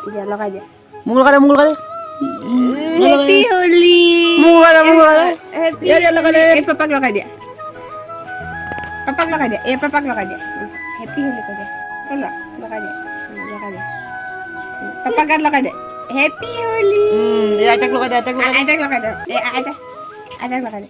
দিয়া লগাই দিয়া মোক লগাই দে হেপি হোলি মোক লগাই দে হেপি লগাই দে এই পাপাক লগাই দিয়া এই পাপাক লগাই দিয়া হেপি হোলি কৈ দিয়া লগাই দিয়া পাপাক গাত লগাই দে হেপি হোলি আইতাক লগাই দে আইতাক লগাই দে আইতাক লগাই দে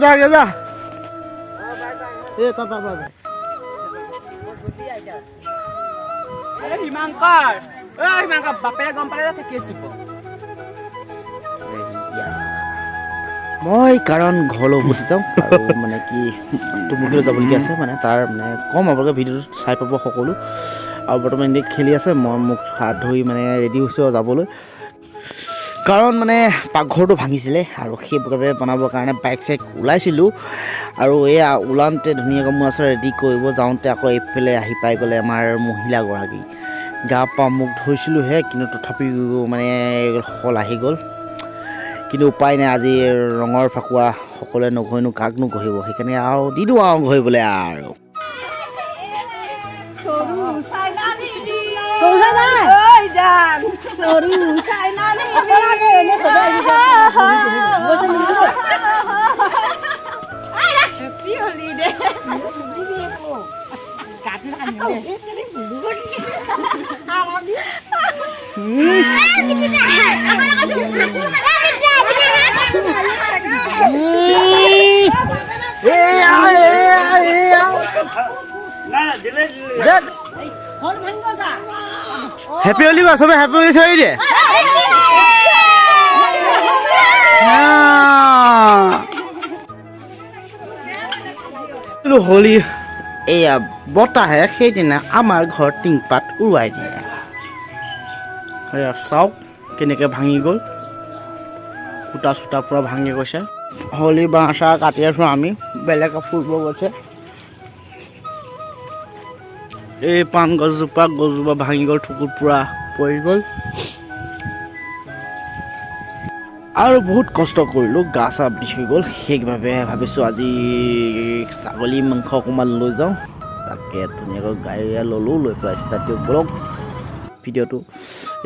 যা তা হিমাংকৰ বাপেৰে গম পালে থাকি আছো মই কাৰণ ঘৰলৈ উভতি যাওঁ আৰু মানে কি টুমুকীলৈ যাবলগীয়া আছে মানে তাৰ মানে কম আপোনালোকে ভিডিঅ'টো চাই পাব সকলো আৰু বৰ্তমান এনেই খেলি আছে মই মোক হাত ধুই মানে ৰেডি হৈছোঁ যাবলৈ কাৰণ মানে পাকঘৰটো ভাঙিছিলে আৰু সেইবাবে বনাবৰ কাৰণে বাইক চাইক ওলাইছিলোঁ আৰু এয়া ওলাওঁতে ধুনীয়াকৈ মোৰ ওচৰত ৰেডি কৰিব যাওঁতে আকৌ এইফালে আহি পাই গ'লে আমাৰ মহিলাগৰাকী গা পা মুখ ধুইছিলোঁহে কিন্তু তথাপিও মানে সকল আহি গ'ল কিন্তু উপায় নাই আজি ৰঙৰ ফাকুৱা সকলোৱে নঘহিনো কাকনো ঘঁহিব সেইকাৰণে আৰু দি দিওঁ আৰু ঘঁহিবলৈ আৰু হেপি হোলি দে হেপী হোলি কোৱা চবে হেপী হোলি থৈ দিয়ে হোলী এয়া বতাহে সেইদিনা আমাৰ ঘৰত টিংপাত উৰুৱাই দিয়ে চাওক কেনেকৈ ভাঙি গ'ল সূতা চূতা পূৰা ভাঙি গৈছে হোলী বাঁহ চাহ কাটি আছোঁ আমি বেলেগে ফুৰিব গৈছে এই পাণ গছজোপা ভাঙি গ'ল ঠুকুৰ পূৰা পৰি গ'ল আৰু বহুত কষ্ট কৰিলোঁ গা চা বিষ হৈ গ'ল সেইবাবে ভাবিছোঁ আজি ছাগলী মাংস অকণমান লৈ যাওঁ তাকে ধুনীয়াকৈ গাড়ী ল'লোঁ লৈ পেলাই ষ্টাৰ্ট দিওঁ বলক ভিডিঅ'টো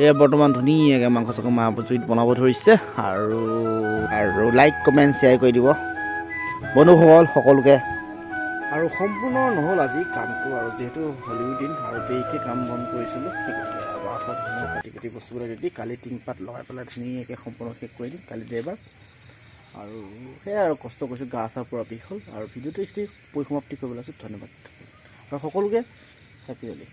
এয়া বৰ্তমান ধুনীয়াকৈ মাংস চাংস জুইত বনাব ধৰিছে আৰু লাইক কমেণ্ট শ্বেয়াৰ কৰি দিব বন্ধুসকল সকলোকে আৰু সম্পূৰ্ণ নহ'ল আজি কামটো আৰু যিহেতু হোলীৰ দিন আৰু দেৰিকৈ কাম বন কৰিছিলোঁ কাটি বস্তুবিলাক ৰেডি কালি টিংপাত লগাই পেলাই ধুনীয়াকৈ সম্পূৰ্ণ শেষ কৰি দিম কালি দেওবাৰ আৰু সেয়াই আৰু কষ্ট কৰিছোঁ গা চা পূৰা বিষ হ'ল আৰু ভিডিঅ'টো পৰিসমাপ্তি কৰিবলৈ আছোঁ ধন্যবাদ আৰু সকলোকে হেপী হোলী